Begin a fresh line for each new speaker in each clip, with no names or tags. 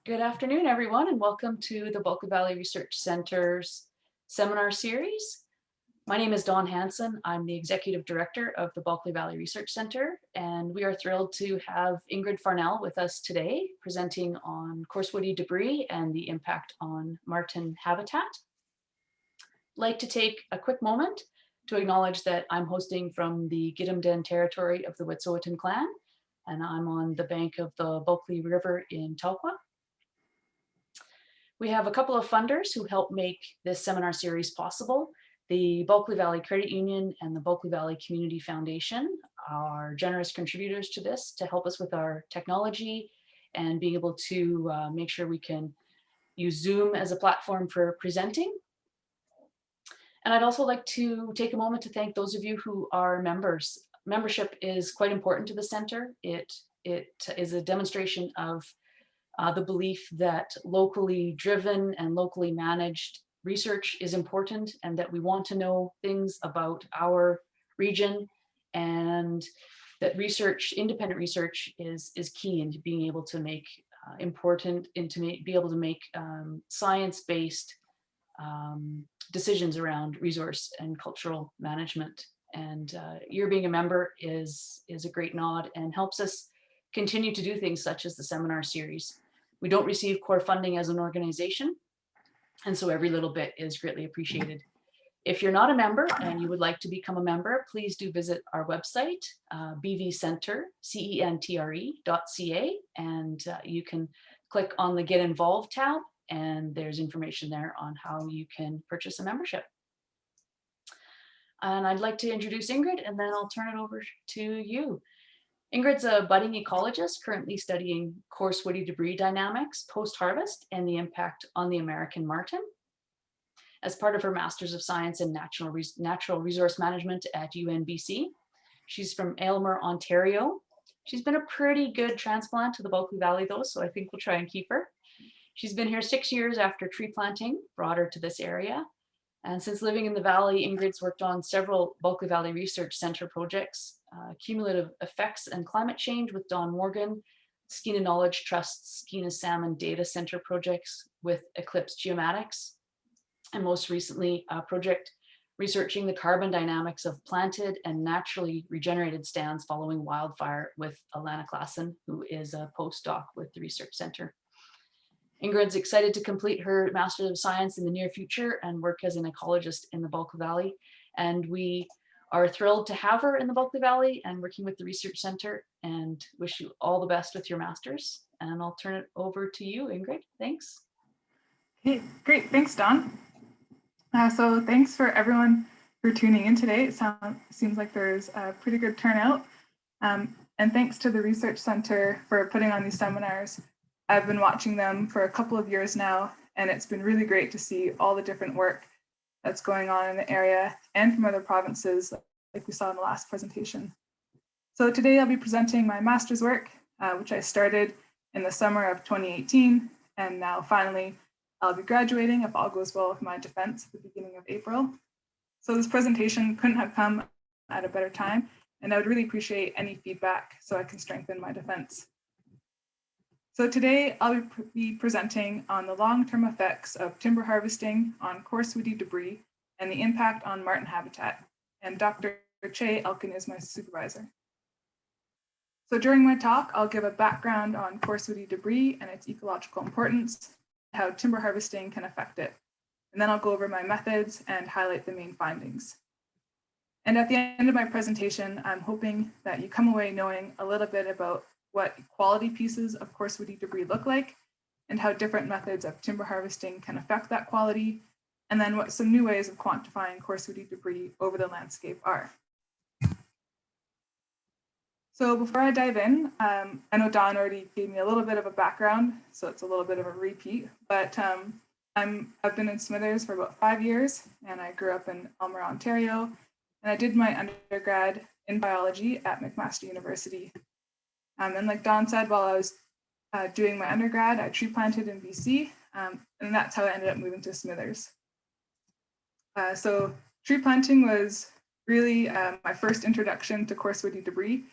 Good afternoon, everyone, and welcome to the Bulkley Valley Research Center's seminar series. My name is Dawn Hansen. I'm the Executive Director of the Bulkley Valley Research Center, and we are thrilled to have Ingrid Farnell with us today, presenting on coarse woody debris and the impact on marten habitat. I'd like to take a quick moment to acknowledge that I'm hosting from the Gidimt'en territory of the Wet'suwet'en clan, and I'm on the bank of the Bulkley River in Taupo. We have a couple of funders who help make this seminar series possible. The Bulkley Valley Credit Union and the Bulkley Valley Community Foundation are generous contributors to this to help us with our technology and being able to make sure we can use Zoom as a platform for presenting. And I'd also like to take a moment to thank those of you who are members. Membership is quite important to the center. It is a demonstration of the belief that locally driven and locally managed research is important, and that we want to know things about our region, and that research, independent research, is key into being able to make be able to make science-based decisions around resource and cultural management. And your being a member is a great nod and helps us continue to do things such as the seminar series. We don't receive core funding as an organization, and so every little bit is greatly appreciated. If you're not a member and you would like to become a member, please do visit our website, bvcentre.ca, and you can click on the Get Involved tab, and there's information there on how you can purchase a membership. And I'd like to introduce Ingrid, and then I'll turn it over to you. Ingrid's a budding ecologist currently studying coarse woody debris dynamics post-harvest and the impact on the American marten. As part of her Master's of Science in Natural Resource Management at UNBC. She's from Aylmer, Ontario. She's been a pretty good transplant to the Bulkley Valley though, so I think we'll try and keep her. She's been here 6 years after tree planting brought her to this area. And since living in the valley, Ingrid's worked on several Bulkley Valley Research Center projects, cumulative effects and climate change with Don Morgan, Skeena Knowledge Trust's Skeena Salmon Data Center projects with Eclipse Geomatics, and most recently a project researching the carbon dynamics of planted and naturally regenerated stands following wildfire with Alana Klassen, who is a postdoc with the Research Center. Ingrid's excited to complete her Master's of Science in the near future and work as an ecologist in the Bulkley Valley. And we are thrilled to have her in the Bulkley Valley and working with the Research Center, and wish you all the best with your Master's. And I'll turn it over to you, Ingrid. Thanks.
Okay, great. Thanks, Dawn. So thanks for everyone for tuning in today. It seems like there's a pretty good turnout. And thanks to the Research Center for putting on these seminars. I've been watching them for a couple of years now, and it's been really great to see all the different work that's going on in the area and from other provinces, like we saw in the last presentation. So today I'll be presenting my master's work, which I started in the summer of 2018, and now finally I'll be graduating, if all goes well, with my defense at the beginning of April. So this presentation couldn't have come at a better time, and I would really appreciate any feedback so I can strengthen my defense. So today I'll be presenting on the long-term effects of timber harvesting on coarse woody debris and the impact on marten habitat. And Dr. Che Elkin is my supervisor. So during my talk, I'll give a background on coarse woody debris and its ecological importance, how timber harvesting can affect it. And then I'll go over my methods and highlight the main findings. And at the end of my presentation, I'm hoping that you come away knowing a little bit about what quality pieces of coarse woody debris look like, and how different methods of timber harvesting can affect that quality, and then what some new ways of quantifying coarse woody debris over the landscape are. So before I dive in, I know Dawn already gave me a little bit of a background, so it's a little bit of a repeat, but I've been in Smithers for about 5 years, and I grew up in Aylmer, Ontario, and I did my undergrad in biology at McMaster University. And like Dawn said, while I was doing my undergrad, I tree planted in BC, and that's how I ended up moving to Smithers. So tree planting was really my first introduction to coarse woody debris.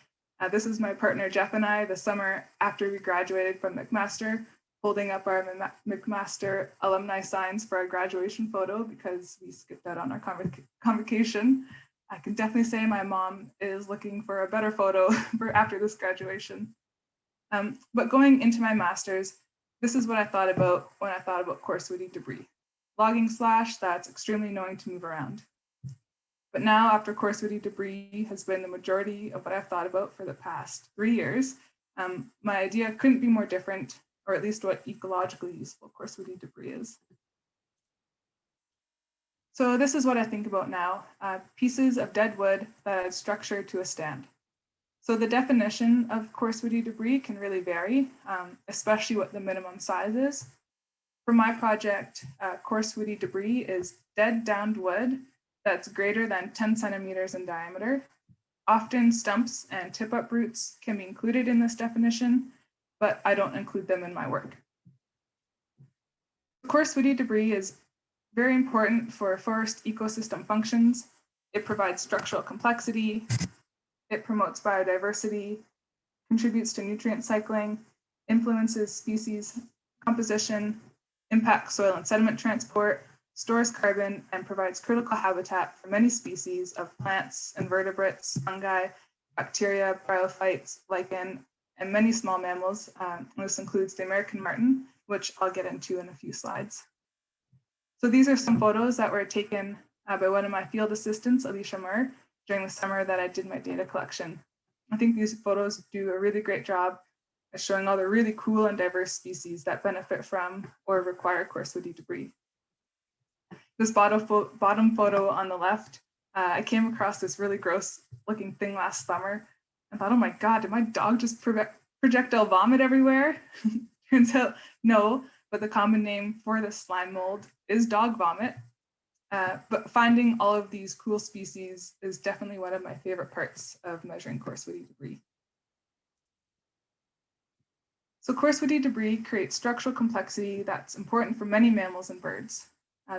This is my partner Jeff and I, the summer after we graduated from McMaster, holding up our McMaster alumni signs for our graduation photo because we skipped out on our convocation. I can definitely say my mom is looking for a better photo for after this graduation. But going into my master's, this is what I thought about when I thought about coarse woody debris. Logging slash that's extremely annoying to move around. But now after coarse woody debris has been the majority of what I've thought about for the past 3 years, my idea couldn't be more different, or at least what ecologically useful coarse woody debris is. So this is what I think about now, pieces of dead wood that are structured to a stand. So the definition of coarse woody debris can really vary, especially what the minimum size is. For my project, coarse woody debris is dead downed wood that's greater than 10 centimeters in diameter. Often stumps and tip-up roots can be included in this definition, but I don't include them in my work. Coarse woody debris is very important for forest ecosystem functions. It provides structural complexity, it promotes biodiversity, contributes to nutrient cycling, influences species composition, impacts soil and sediment transport, stores carbon, and provides critical habitat for many species of plants, invertebrates, fungi, bacteria, bryophytes, lichen, and many small mammals. This includes the American marten, which I'll get into in a few slides. So these are some photos that were taken by one of my field assistants, Alicia Murr, during the summer that I did my data collection. I think these photos do a really great job at showing all the really cool and diverse species that benefit from or require coarse woody debris. This bottom photo on the left, I came across this really gross looking thing last summer. I thought, oh my God, did my dog just projectile vomit everywhere? Turns out no, but the common name for this slime mold is dog vomit. But finding all of these cool species is definitely one of my favorite parts of measuring coarse woody debris. So coarse woody debris creates structural complexity that's important for many mammals and birds.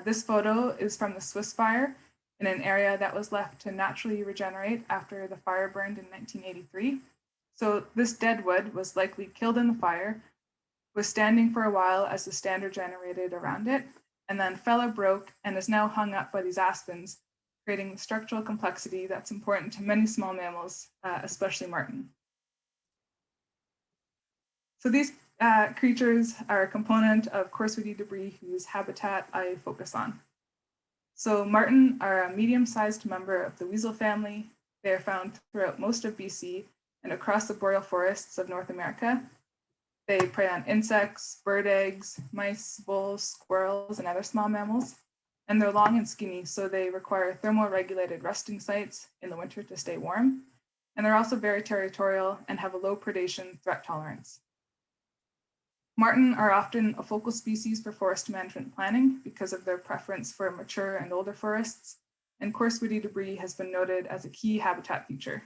This photo is from the Swiss fire in an area that was left to naturally regenerate after the fire burned in 1983. So this dead wood was likely killed in the fire, was standing for a while as the stand regenerated around it, and then fell or broke and is now hung up by these aspens, creating the structural complexity that's important to many small mammals, especially marten. So these creatures are a component of coarse woody debris whose habitat I focus on. So marten are a medium-sized member of the weasel family. They are found throughout most of BC and across the boreal forests of North America. They prey on insects, bird eggs, mice, voles, squirrels, and other small mammals. And they're long and skinny, so they require thermoregulated resting sites in the winter to stay warm. And they're also very territorial and have a low predation threat tolerance. Marten are often a focal species for forest management planning because of their preference for mature and older forests, and coarse woody debris has been noted as a key habitat feature.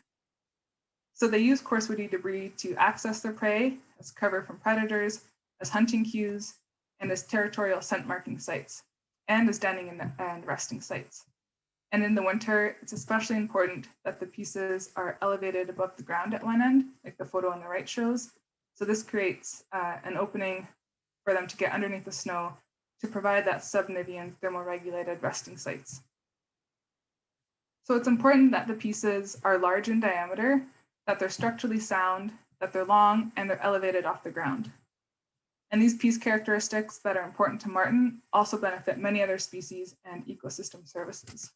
So they use coarse woody debris to access their prey as cover from predators, as hunting cues, and as territorial scent marking sites, and as denning and resting sites. And in the winter, it's especially important that the pieces are elevated above the ground at one end, like the photo on the right shows. So this creates an opening for them to get underneath the snow to provide that subnivean thermoregulated resting sites. So it's important that the pieces are large in diameter, that they're structurally sound, that they're long, and they're elevated off the ground. And these piece characteristics that are important to marten also benefit many other species and ecosystem services.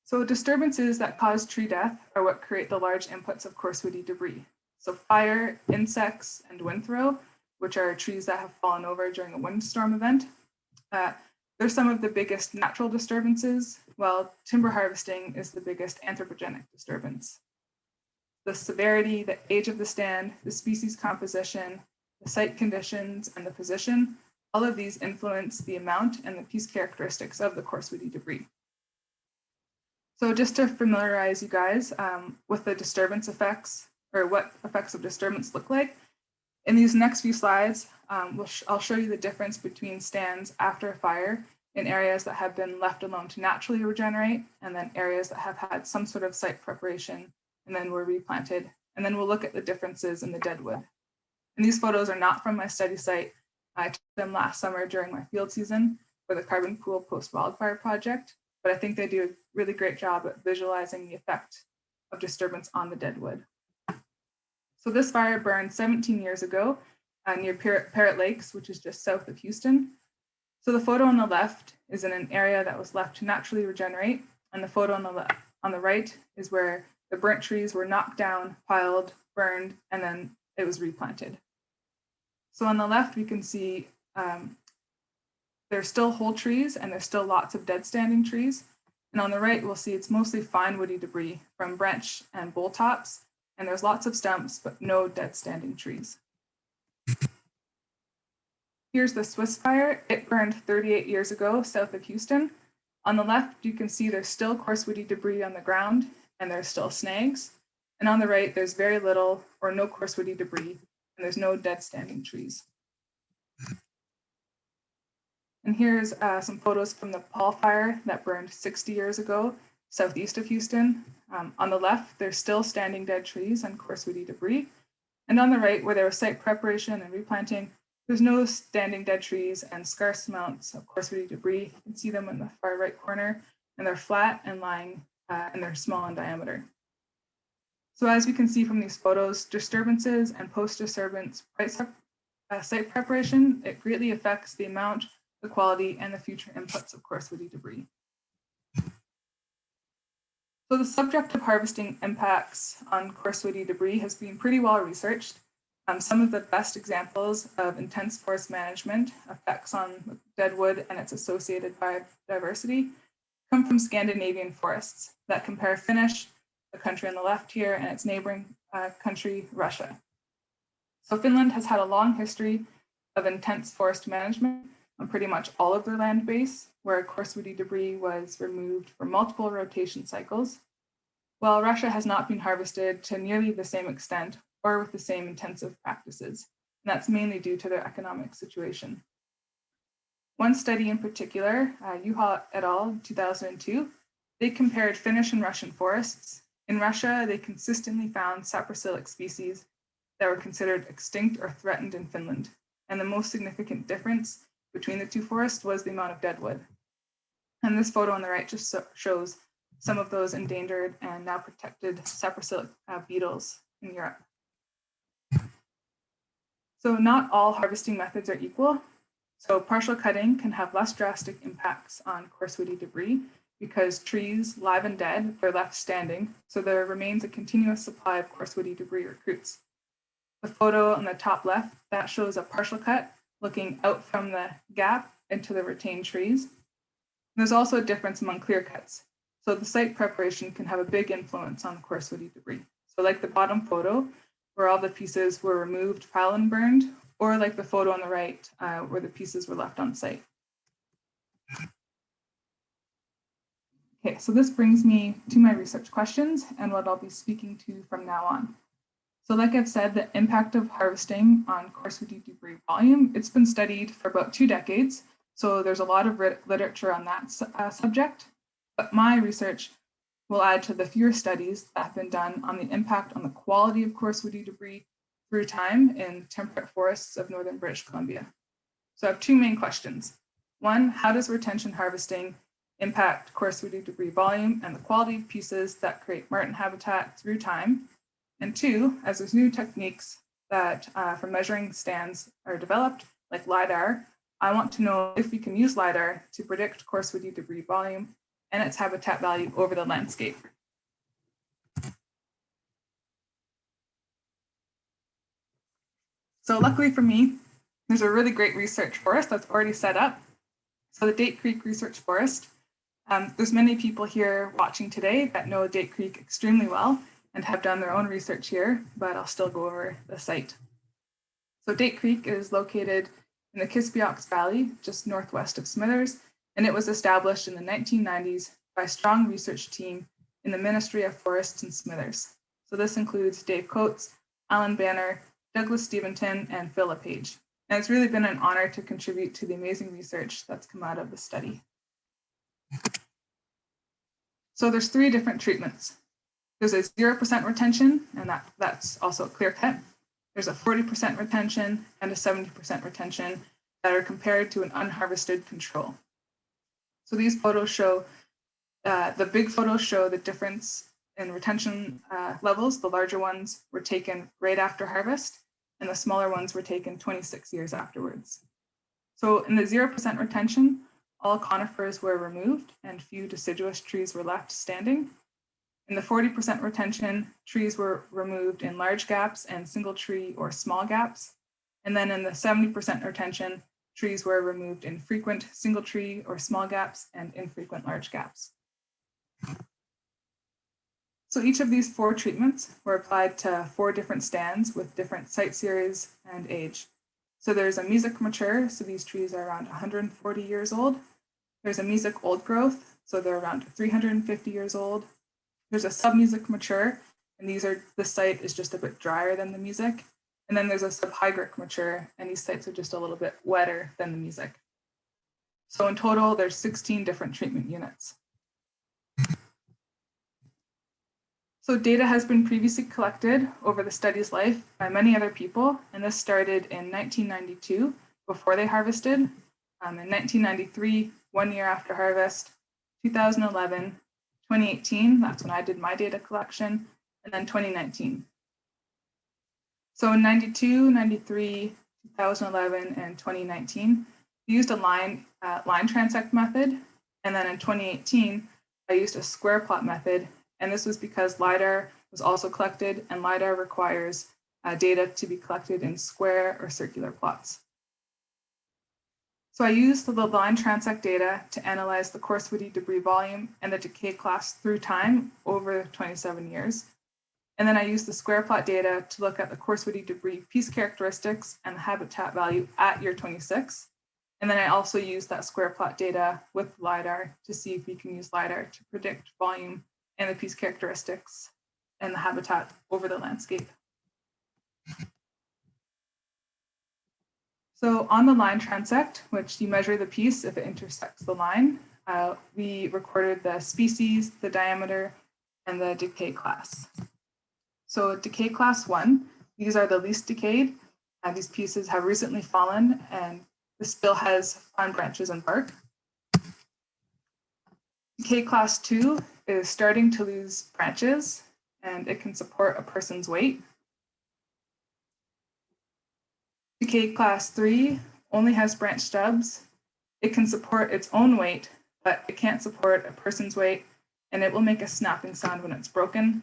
So disturbances that cause tree death are what create the large inputs of coarse woody debris. So fire, insects, and windthrow, which are trees that have fallen over during a windstorm event. They're some of the biggest natural disturbances, while timber harvesting is the biggest anthropogenic disturbance. The severity, the age of the stand, the species composition, the site conditions, and the position, all of these influence the amount and the piece characteristics of the coarse woody debris. So just to familiarize you guys with the disturbance effects, or what effects of disturbance look like, in these next few slides, I'll show you the difference between stands after a fire in areas that have been left alone to naturally regenerate, and then areas that have had some sort of site preparation and then were replanted. And then we'll look at the differences in the dead wood. And these photos are not from my study site. I took them last summer during my field season for the Carbon Pool Post-Wildfire Project, but I think they do a really great job at visualizing the effect of disturbance on the dead wood. So this fire burned 17 years ago near Parrot Lakes, which is just south of Houston. So the photo on the left is in an area that was left to naturally regenerate, and the photo on the right is where the burnt trees were knocked down, piled, burned, and then it was replanted. So on the left, we can see there's still whole trees and there's still lots of dead standing trees. And on the right, we'll see it's mostly fine woody debris from branch and bole tops, and there's lots of stumps, but no dead standing trees. Here's the Swiss fire. It burned 38 years ago south of Houston. On the left, you can see there's still coarse woody debris on the ground and there's still snags. And on the right, there's very little or no coarse woody debris and there's no dead standing trees. And here's some photos from the Paul fire that burned 60 years ago southeast of Houston. On the left, there's still standing dead trees and coarse woody debris. And on the right, where there was site preparation and replanting, there's no standing dead trees and scarce amounts of coarse woody debris. You can see them in the far right corner, and they're flat and lying, and they're small in diameter. So as we can see from these photos, disturbances and post-disturbance site preparation, it greatly affects the amount, the quality, and the future inputs of coarse woody debris. So the subject of harvesting impacts on coarse woody debris has been pretty well researched. Some of the best examples of intense forest management effects on dead wood and its associated biodiversity come from Scandinavian forests that compare Finnish, the country on the left here, and its neighboring country, Russia. So Finland has had a long history of intense forest management on pretty much all of their land base, where coarse woody debris was removed for multiple rotation cycles, while Russia has not been harvested to nearly the same extent or with the same intensive practices. And that's mainly due to their economic situation. One study in particular, Juha et al. In 2002, they compared Finnish and Russian forests. In Russia, they consistently found saprophilic species that were considered extinct or threatened in Finland. And the most significant difference between the two forests was the amount of dead wood. And this photo on the right just shows some of those endangered and now protected saprophilic beetles in Europe. So not all harvesting methods are equal. So partial cutting can have less drastic impacts on coarse woody debris because trees, live and dead, are left standing. So there remains a continuous supply of coarse woody debris recruits. The photo on the top left, that shows a partial cut looking out from the gap into the retained trees. And there's also a difference among clear cuts. So the site preparation can have a big influence on coarse woody debris. So like the bottom photo, where all the pieces were removed, piled and burned, or like the photo on the right, where the pieces were left on site. Okay, so this brings me to my research questions and what I'll be speaking to from now on. So like I've said, the impact of harvesting on coarse woody debris volume, it's been studied for about 2 decades. So there's a lot of literature on that subject, but my research will add to the fewer studies that have been done on the impact on the quality of coarse woody debris through time in temperate forests of northern British Columbia. So I have 2 main questions. One, how does retention harvesting impact coarse woody debris volume and the quality of pieces that create marten habitat through time? And 2, as there's new techniques that for measuring stands are developed, like LiDAR, I want to know if we can use LiDAR to predict coarse woody debris volume and its habitat value over the landscape. So luckily for me, there's a really great research forest that's already set up. So the Date Creek Research Forest, there's many people here watching today that know Date Creek extremely well and have done their own research here, but I'll still go over the site. So Date Creek is located in the Kispiox Valley, just northwest of Smithers, and it was established in the 1990s by a strong research team in the Ministry of Forests in Smithers. So this includes Dave Coates, Alan Banner, Douglas Steventon, and Phil LePage. And it's really been an honor to contribute to the amazing research that's come out of the study. So there's 3 different treatments. There's a 0% retention, and that's also a clear cut. there's a 40% retention and a 70% retention that are compared to an unharvested control. So these photos show, the big photos show the difference in retention levels. The larger ones were taken right after harvest, and the smaller ones were taken 26 years afterwards. So in the 0% retention, all conifers were removed and few deciduous trees were left standing. In the 40% retention, trees were removed in large gaps and single tree or small gaps. And then in the 70% retention, trees were removed in frequent single tree or small gaps and infrequent large gaps. So each of these 4 treatments were applied to 4 different stands with different site series and age. So there's a mesic mature, so these trees are around 140 years old. There's a mesic old growth, so they're around 350 years old. There's a submesic mature, and the site is just a bit drier than the mesic. And then there's a subhygric mature, and these sites are just a little bit wetter than the mesic. So in total, there's 16 different treatment units. So data has been previously collected over the study's life by many other people, and this started in 1992 before they harvested, in 1993, 1 year after harvest, 2011, 2018, that's when I did my data collection, and then 2019. So in 92, 93, 2011, and 2019, we used a line transect method, and then in 2018, I used a square plot method. And this was because LiDAR was also collected, and LiDAR requires data to be collected in square or circular plots. So I used the line transect data to analyze the coarse woody debris volume and the decay class through time over 27 years. And then I used the square plot data to look at the coarse woody debris piece characteristics and the habitat value at year 26. And then I also used that square plot data with LiDAR to see if we can use LiDAR to predict volume and the piece characteristics and the habitat over the landscape. So on the line transect, which you measure the piece if it intersects the line, we recorded the species, the diameter, and the decay class. So decay class 1, these are the least decayed. These pieces have recently fallen, and this still has fine branches and bark. Decay class 2 is starting to lose branches, and it can support a person's weight. Decay class 3 only has branch stubs. It can support its own weight, but it can't support a person's weight, and it will make a snapping sound when it's broken.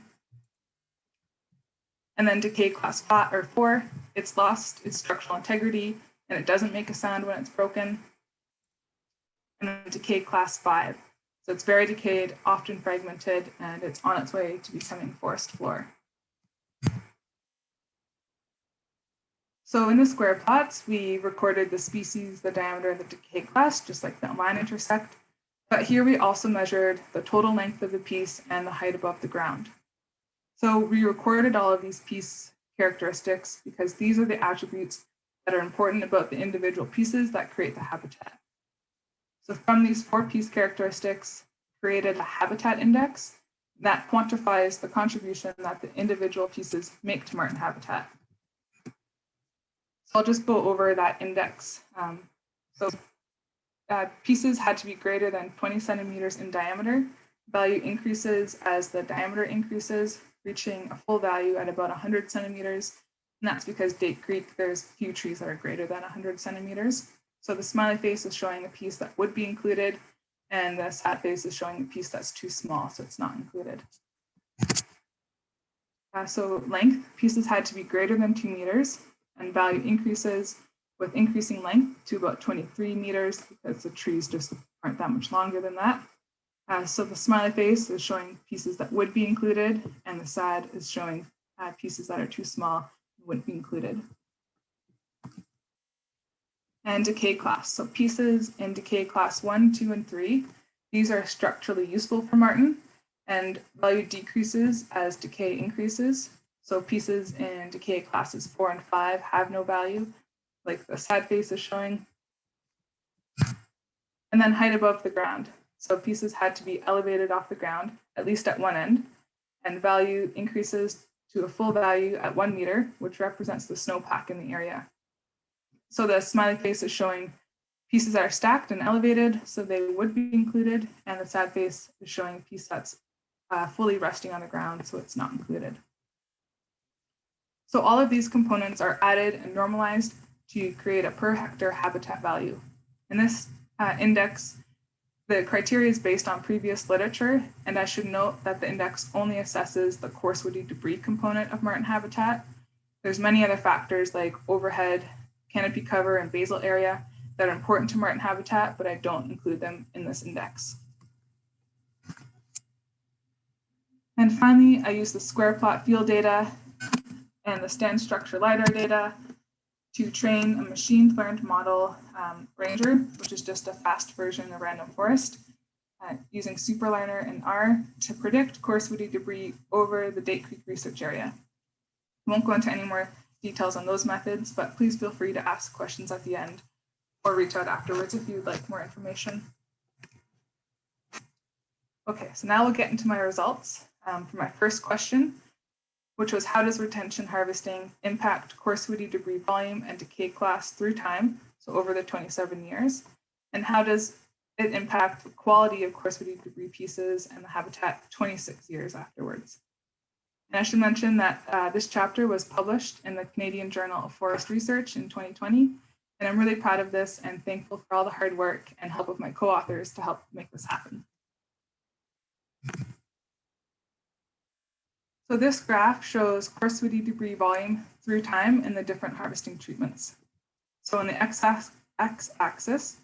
And then decay class 4, it's lost its structural integrity, and it doesn't make a sound when it's broken. And then decay class 5. So it's very decayed, often fragmented, and it's on its way to becoming forest floor. So in the square plots, we recorded the species, the diameter, and the decay class, just like the line intersect. But here we also measured the total length of the piece and the height above the ground. So we recorded all of these piece characteristics because these are the attributes that are important about the individual pieces that create the habitat. So from these 4 piece characteristics, created a habitat index that quantifies the contribution that the individual pieces make to marten habitat. So I'll just go over that index. Pieces had to be greater than 20 centimeters in diameter. Value increases as the diameter increases, reaching a full value at about 100 centimeters. And that's because Date Creek, there's few trees that are greater than 100 centimeters. So the smiley face is showing a piece that would be included, and the sad face is showing a piece that's too small, so it's not included. So length, pieces had to be greater than 2 meters, and value increases with increasing length to about 23 meters because the trees just aren't that much longer than that. So the smiley face is showing pieces that would be included, and the sad is showing pieces that are too small and wouldn't be included. And decay class. So pieces in decay class 1, 2, and 3, these are structurally useful for marten, and value decreases as decay increases. So pieces in decay classes 4 and 5 have no value, like the sad face is showing. And then height above the ground. So pieces had to be elevated off the ground, at least at one end, and value increases to a full value at 1 meter, which represents the snowpack in the area. So the smiley face is showing pieces that are stacked and elevated, so they would be included, and the sad face is showing a piece that's fully resting on the ground, so it's not included. So all of these components are added and normalized to create a per hectare habitat value. In this index, the criteria is based on previous literature, and I should note that the index only assesses the coarse woody debris component of marten habitat. There's many other factors like overhead, canopy cover, and basal area that are important to marten habitat, but I don't include them in this index. And finally, I use the square plot field data and the stand structure LiDAR data to train a machine learned model Ranger, which is just a fast version of random forest, using superlearner and R to predict coarse woody debris over the Date Creek research area. I won't go into any more details on those methods, but please feel free to ask questions at the end or reach out afterwards if you'd like more information. Okay, so now we'll get into my results for my first question, which was how does retention harvesting impact coarse woody debris volume and decay class through time, so over the 27 years, and how does it impact the quality of coarse woody debris pieces and the habitat 26 years afterwards. And I should mention that this chapter was published in the Canadian Journal of Forest Research in 2020, and I'm really proud of this and thankful for all the hard work and help of my co-authors to help make this happen. So this graph shows coarse woody debris volume through time in the different harvesting treatments. So on the x-axis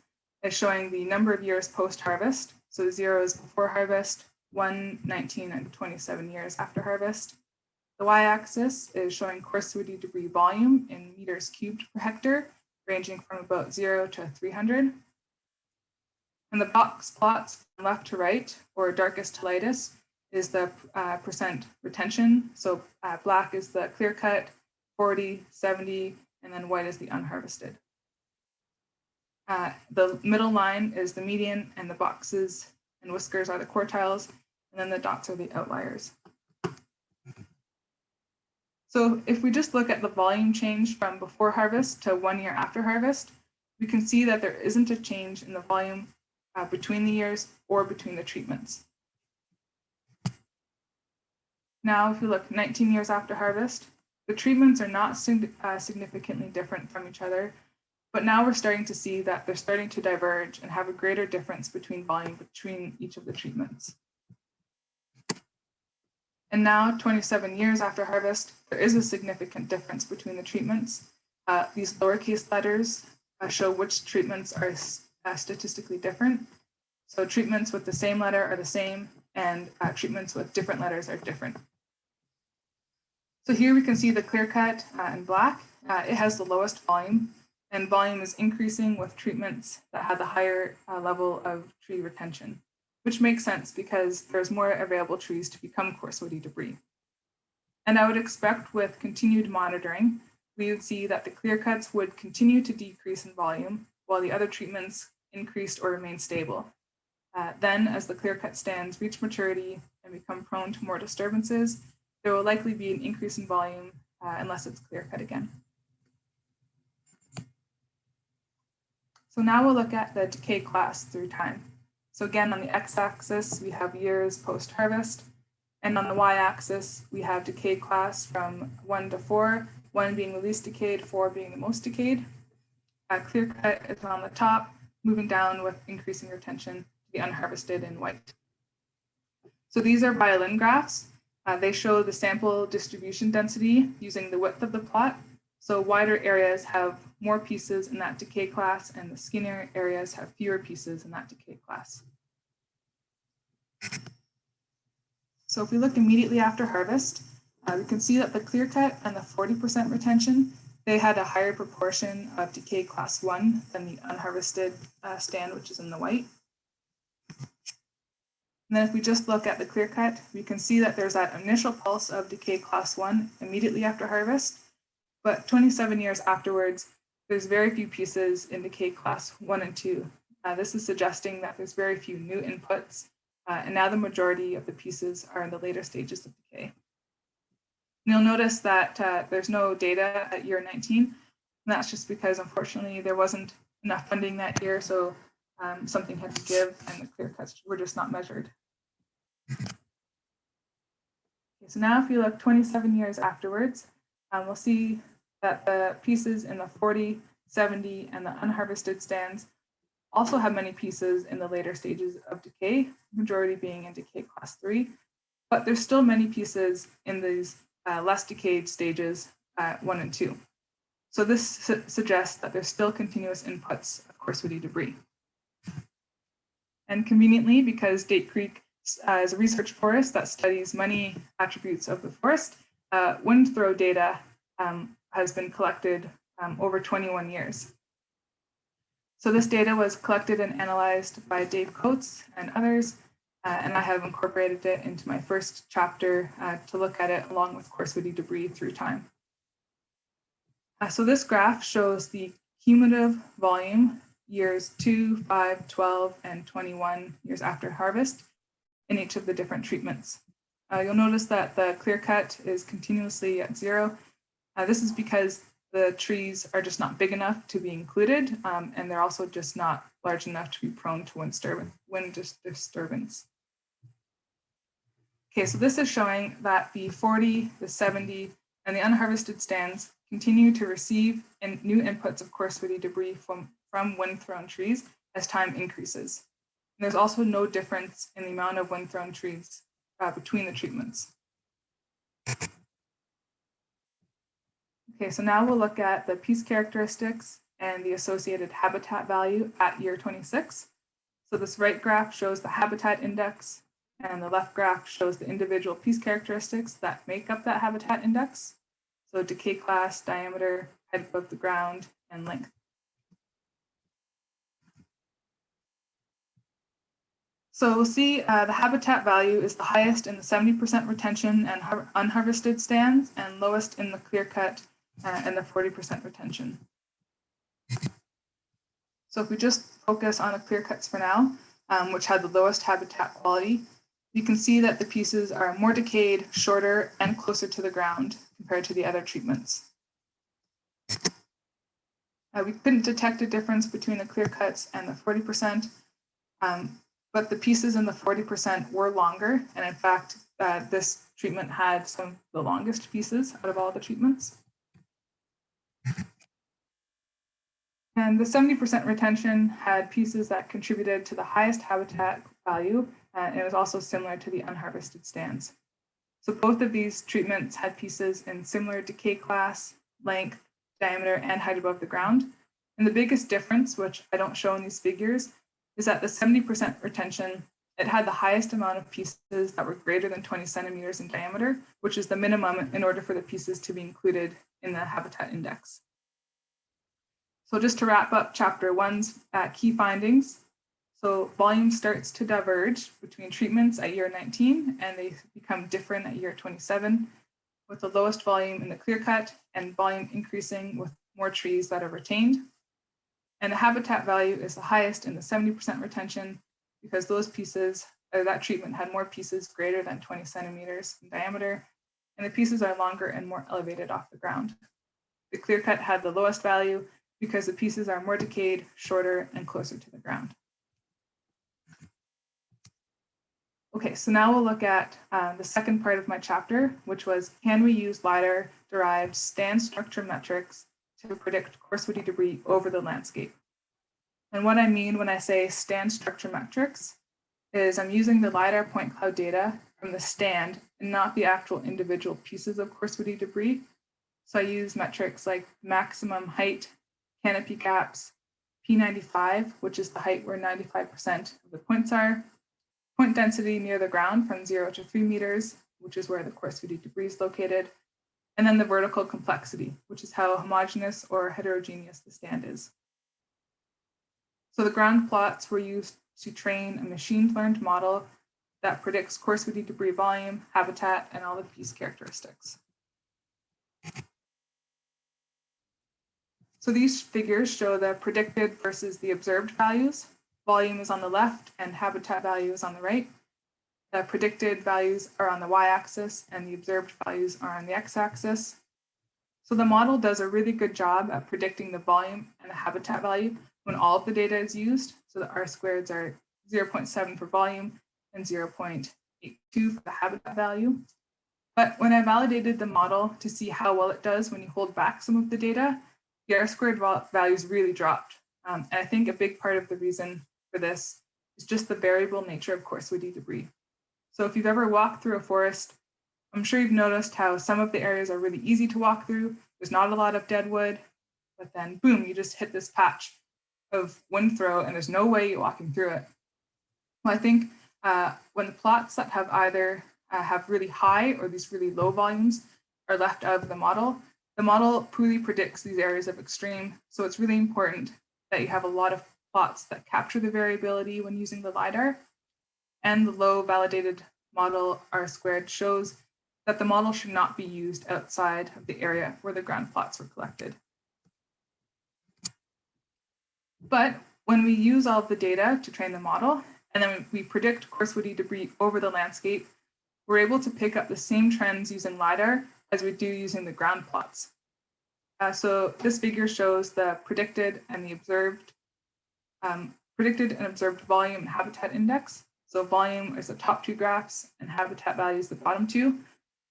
is showing the number of years post-harvest. So 0 is before harvest, 1, 19, and 27 years after harvest. The y-axis is showing coarse woody debris volume in meters cubed per hectare, ranging from about 0 to 300. And the box plots from left to right, or darkest to lightest, is the percent retention. So black is the clear cut, 40, 70, and then white is the unharvested. The middle line is the median, and the boxes and whiskers are the quartiles, and then the dots are the outliers. So if we just look at the volume change from before harvest to 1 year after harvest, we can see that there isn't a change in the volume between the years or between the treatments. Now, if we look 19 years after harvest, the treatments are not significantly different from each other, but now we're starting to see that they're starting to diverge and have a greater difference between volume between each of the treatments. And now, 27 years after harvest, there is a significant difference between the treatments. These lowercase letters show which treatments are statistically different. So treatments with the same letter are the same, and treatments with different letters are different. So here we can see the clear cut in black. It has the lowest volume, and volume is increasing with treatments that have the higher level of tree retention, which makes sense because there's more available trees to become coarse woody debris. And I would expect with continued monitoring, we would see that the clear cuts would continue to decrease in volume while the other treatments increased or remain stable. Then as the clear cut stands reach maturity and become prone to more disturbances, there will likely be an increase in volume unless it's clear cut again. So now we'll look at the decay class through time. So again, on the x-axis, we have years post-harvest, and on the y-axis, we have decay class from 1 to 4, 1 being the least decayed, 4 being the most decayed. Clear cut is on the top, moving down with increasing retention to the unharvested in white. So these are violin graphs. They show the sample distribution density using the width of the plot. So wider areas have more pieces in that decay class, and the skinnier areas have fewer pieces in that decay class. So if we look immediately after harvest, we can see that the clear cut and the 40% retention, they had a higher proportion of decay class 1 than the unharvested stand, which is in the white. And then if we just look at the clear cut, we can see that there's that initial pulse of decay class 1 immediately after harvest, but 27 years afterwards, there's very few pieces in decay class 1 and 2. This is suggesting that there's very few new inputs, and now the majority of the pieces are in the later stages of decay. And you'll notice that there's no data at year 19, and that's just because unfortunately there wasn't enough funding that year, so something had to give and the clear cuts were just not measured. Okay, so now if you look 27 years afterwards, we'll see that the pieces in the 40, 70, and the unharvested stands also have many pieces in the later stages of decay, majority being in decay class 3, but there's still many pieces in these less decayed stages 1 and 2. So this suggests that there's still continuous inputs of coarse woody debris. And conveniently, because Date Creek is a research forest that studies many attributes of the forest, windthrow data has been collected over 21 years. So this data was collected and analyzed by Dave Coates and others, and I have incorporated it into my first chapter to look at it along with coarse woody debris through time. So this graph shows the cumulative volume years 2, 5, 12, and 21 years after harvest in each of the different treatments. You'll notice that the clear cut is continuously at 0. This is because the trees are just not big enough to be included, and they're also just not large enough to be prone to wind disturbance. Okay, so this is showing that the 40, the 70, and the unharvested stands continue to receive new inputs of coarse woody debris from wind-thrown trees as time increases. And there's also no difference in the amount of wind-thrown trees between the treatments. Okay, so now we'll look at the piece characteristics and the associated habitat value at year 26. So this right graph shows the habitat index, and the left graph shows the individual piece characteristics that make up that habitat index. So decay class, diameter, height above the ground, and length. So we'll see the habitat value is the highest in the 70% retention and unharvested stands, and lowest in the clear cut and the 40% retention. So if we just focus on the clear cuts for now, which had the lowest habitat quality, you can see that the pieces are more decayed, shorter, and closer to the ground compared to the other treatments. We couldn't detect a difference between the clear cuts and the 40%, but the pieces in the 40% were longer. And in fact, this treatment had some of the longest pieces out of all the treatments. And the 70% retention had pieces that contributed to the highest habitat value, and it was also similar to the unharvested stands. So both of these treatments had pieces in similar decay class, length, diameter, and height above the ground. And the biggest difference, which I don't show in these figures, is that the 70% retention, it had the highest amount of pieces that were greater than 20 centimeters in diameter, which is the minimum in order for the pieces to be included in the habitat index. So just to wrap up chapter 1's key findings. So volume starts to diverge between treatments at year 19, and they become different at year 27, with the lowest volume in the clear cut and volume increasing with more trees that are retained. And the habitat value is the highest in the 70% retention because those pieces, or that treatment had more pieces greater than 20 centimeters in diameter, and the pieces are longer and more elevated off the ground. The clear cut had the lowest value because the pieces are more decayed, shorter, and closer to the ground. Okay, so now we'll look at the second part of my chapter, which was, can we use LiDAR-derived stand structure metrics to predict coarse woody debris over the landscape? And what I mean when I say stand structure metrics is I'm using the LiDAR point cloud data from the stand and not the actual individual pieces of coarse woody debris. So I use metrics like maximum height, canopy gaps, P95, which is the height where 95% of the points are, point density near the ground from 0 to 3 meters, which is where the coarse woody debris is located, and then the vertical complexity, which is how homogeneous or heterogeneous the stand is. So the ground plots were used to train a machine-learned model that predicts coarse woody debris volume, habitat, and all the piece characteristics. So these figures show the predicted versus the observed values. Volume is on the left and habitat value is on the right. The predicted values are on the y-axis and the observed values are on the x-axis. So the model does a really good job at predicting the volume and the habitat value when all of the data is used. So the R-squareds are 0.7 for volume and 0.82 for the habitat value. But when I validated the model to see how well it does when you hold back some of the data, the R-squared values really dropped. And I think a big part of the reason for this is just the variable nature of coarse woody debris. So if you've ever walked through a forest, I'm sure you've noticed how some of the areas are really easy to walk through. There's not a lot of dead wood, but then boom, you just hit this patch of windthrow and there's no way you're walking through it. Well, I think when the plots that have either have really high or these really low volumes are left out of the model poorly predicts these areas of extreme. So it's really important that you have a lot of plots that capture the variability when using the LiDAR. And the low validated model R-squared shows that the model should not be used outside of the area where the ground plots were collected. But when we use all of the data to train the model, and then we predict coarse woody debris over the landscape, we're able to pick up the same trends using LiDAR as we do using the ground plots. So this figure shows the predicted and observed volume and habitat index. So volume is the top two graphs and habitat values the bottom two.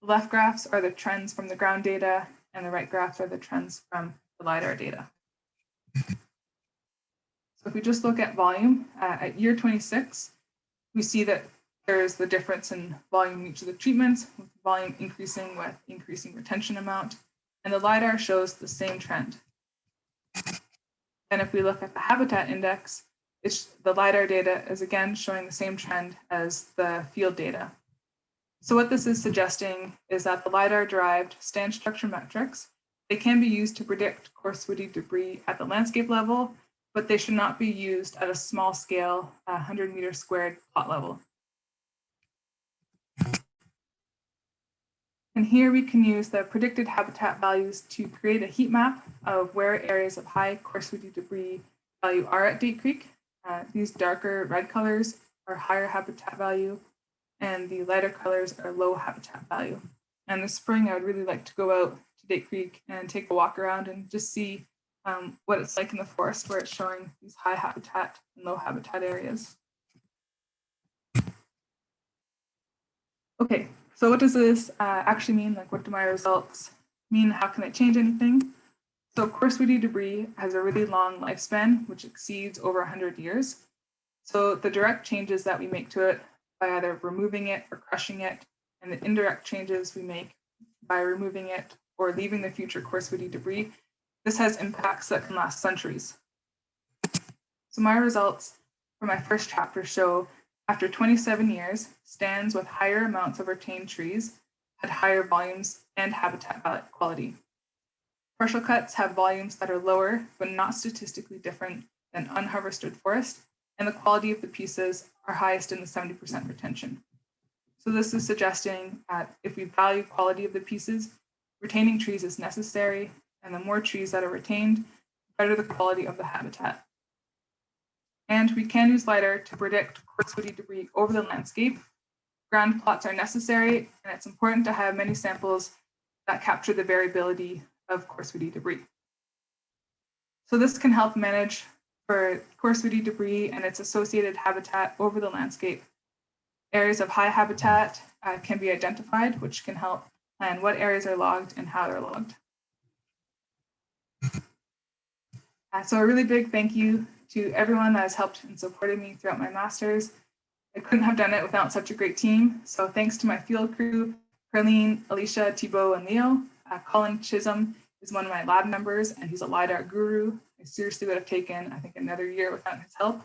The left graphs are the trends from the ground data and the right graphs are the trends from the LiDAR data. So if we just look at volume, at year 26, we see that there's the difference in volume in each of the treatments, with volume increasing with increasing retention amount, and the LiDAR shows the same trend. And if we look at the habitat index, the LiDAR data is again showing the same trend as the field data. So what this is suggesting is that the LiDAR-derived stand structure metrics, they can be used to predict coarse woody debris at the landscape level, but they should not be used at a small scale, 100 meter squared plot level. And here we can use the predicted habitat values to create a heat map of where areas of high coarse woody debris value are at Date Creek. These darker red colors are higher habitat value, and the lighter colors are low habitat value. And this spring, I would really like to go out to Date Creek and take a walk around and just see what it's like in the forest where it's showing these high habitat and low habitat areas. Okay, so what does this actually mean? Like, what do my results mean? How can I change anything? So coarse woody debris has a really long lifespan, which exceeds over 100 years. So the direct changes that we make to it by either removing it or crushing it, and the indirect changes we make by removing it or leaving the future coarse woody debris, this has impacts that can last centuries. So my results for my first chapter show after 27 years, stands with higher amounts of retained trees had higher volumes and habitat quality. Partial cuts have volumes that are lower, but not statistically different than unharvested forest, and the quality of the pieces are highest in the 70% retention. So this is suggesting that if we value quality of the pieces, retaining trees is necessary, and the more trees that are retained, the better the quality of the habitat. And we can use LiDAR to predict coarse woody debris over the landscape. Ground plots are necessary, and it's important to have many samples that capture the variability of coarse woody debris. So this can help manage for coarse woody debris and its associated habitat over the landscape. Areas of high habitat can be identified, which can help plan what areas are logged and how they're logged. So a really big thank you to everyone that has helped and supported me throughout my master's. I couldn't have done it without such a great team. So thanks to my field crew, Carlene, Alicia, Thibault, and Leo. Colin Chisholm is one of my lab members, and he's a LiDAR guru. I seriously would have taken, I think, another year without his help.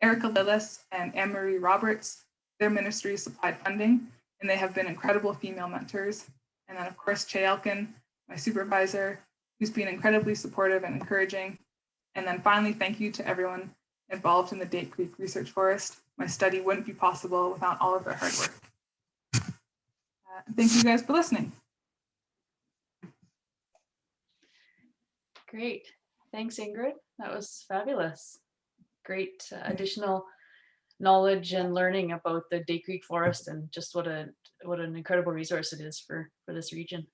Erica Lillis and Anne-Marie Roberts, their ministry supplied funding, and they have been incredible female mentors. And then, of course, Che Elkin, my supervisor, who's been incredibly supportive and encouraging. And then finally, thank you to everyone involved in the Date Creek Research Forest. My study wouldn't be possible without all of their hard work. Thank you guys for listening.
Great. Thanks, Ingrid. That was fabulous. Great additional knowledge and learning about the Day Creek Forest and just what an incredible resource it is for this region.